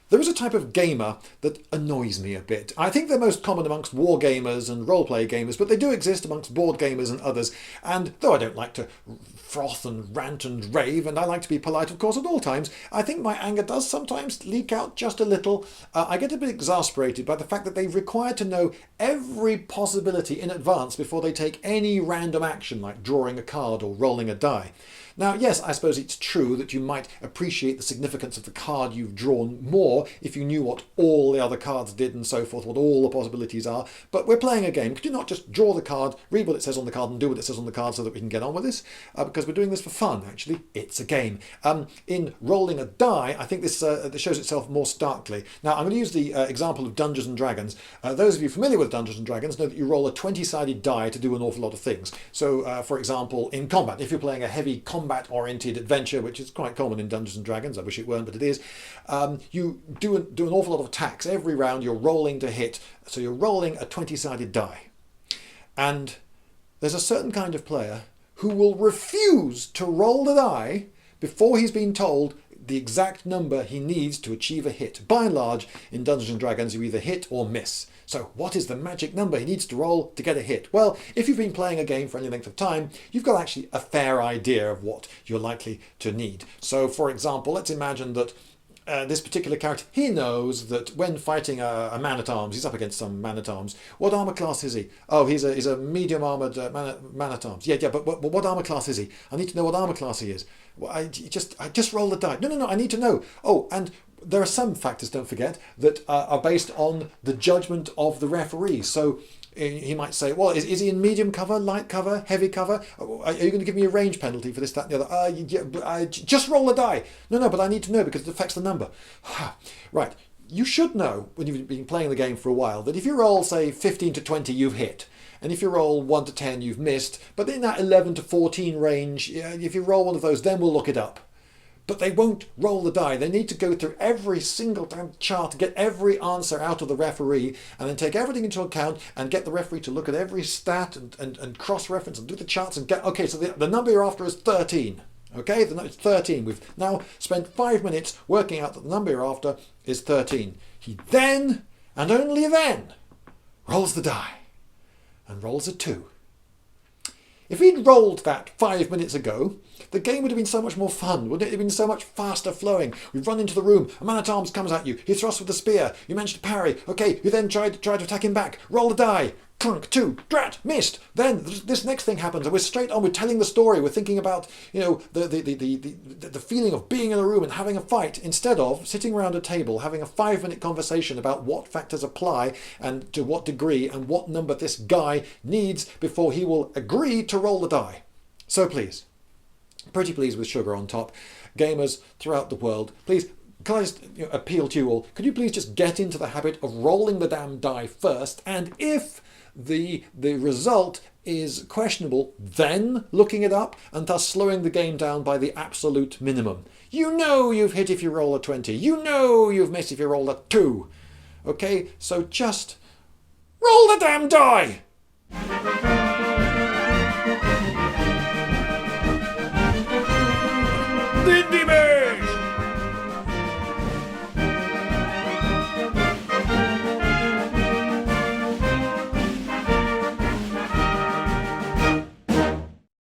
There is a type of gamer that annoys me a bit. I think they're most common amongst war gamers and roleplay gamers, but they do exist amongst board gamers and others. And though I don't like to froth and rant and rave, and I like to be polite, of course, at all times, I think my anger does sometimes leak out just a little. I get a bit exasperated by the fact that they require to know every possibility in advance before they take any random action, like drawing a card or rolling a die. Now, yes, I suppose it's true that you might appreciate the significance of the card you've drawn more if you knew what all the other cards did and so forth, what all the possibilities are, but we're playing a game. Could you not just draw the card, read what it says on the card and do what it says on the card so that we can get on with this? Because we're doing this for fun, actually. It's a game. In rolling a die, I think this shows itself more starkly. Now, I'm going to use the example of Dungeons and Dragons. Those of you familiar with Dungeons and Dragons know that you roll a 20-sided die to do an awful lot of things. So, for example, in combat, if you're playing a heavy combat-oriented adventure, which is quite common in Dungeons and Dragons, I wish it weren't, but it is, you do an awful lot of attacks. Every round you're rolling to hit, so you're rolling a 20-sided die. And there's a certain kind of player who will refuse to roll the die before he's been told the exact number he needs to achieve a hit. By and large, in Dungeons and Dragons, you either hit or miss. So what is the magic number he needs to roll to get a hit? Well, if you've been playing a game for any length of time, you've got actually a fair idea of what you're likely to need. So, for example, let's imagine that this particular character, he knows that when fighting a man-at-arms, he's up against some man-at-arms. What armor class is he? Oh, he's a medium-armored man-at-arms. Yeah, but what armor class is he? I need to know what armor class he is. Well, I just roll the die. No, I need to know. Oh, and there are some factors, don't forget, that are based on the judgment of the referee. So he might say, well, is he in medium cover, light cover, heavy cover? Are you going to give me a range penalty for this, that, and the other? Just roll the die. No, but I need to know because it affects the number. Right. You should know, when you've been playing the game for a while, that if you roll, say, 15 to 20, you've hit. And if you roll 1 to 10, you've missed. But in that 11 to 14 range, if you roll one of those, then we'll look it up. But they won't roll the die. They need to go through every single damn chart to get every answer out of the referee and then take everything into account and get the referee to look at every stat and cross-reference and do the charts and get, okay, so the number you're after is 13. Okay, it's 13. We've now spent 5 minutes working out that the number you're after is 13. He then, and only then, rolls the die and rolls a 2. If he'd rolled that 5 minutes ago, the game would have been so much more fun, wouldn't it? It would have been so much faster flowing. We've run into the room, a man-at-arms comes at you, he thrusts with the spear, you manage to parry, okay, you then try to attack him back, roll the die, clunk, 2, drat, missed. Then this next thing happens, and we're straight on, we're telling the story, we're thinking about, the feeling of being in a room and having a fight, instead of sitting around a table, having a 5-minute conversation about what factors apply and to what degree and what number this guy needs before he will agree to roll the die. So please, pretty please with sugar on top, gamers throughout the world, please, can I just appeal to you all, could you please just get into the habit of rolling the damn die first, and if the result is questionable, then looking it up and thus slowing the game down by the absolute minimum. You know you've hit if you roll a 20. You know you've missed if you roll a 2. Okay, so just roll the damn die!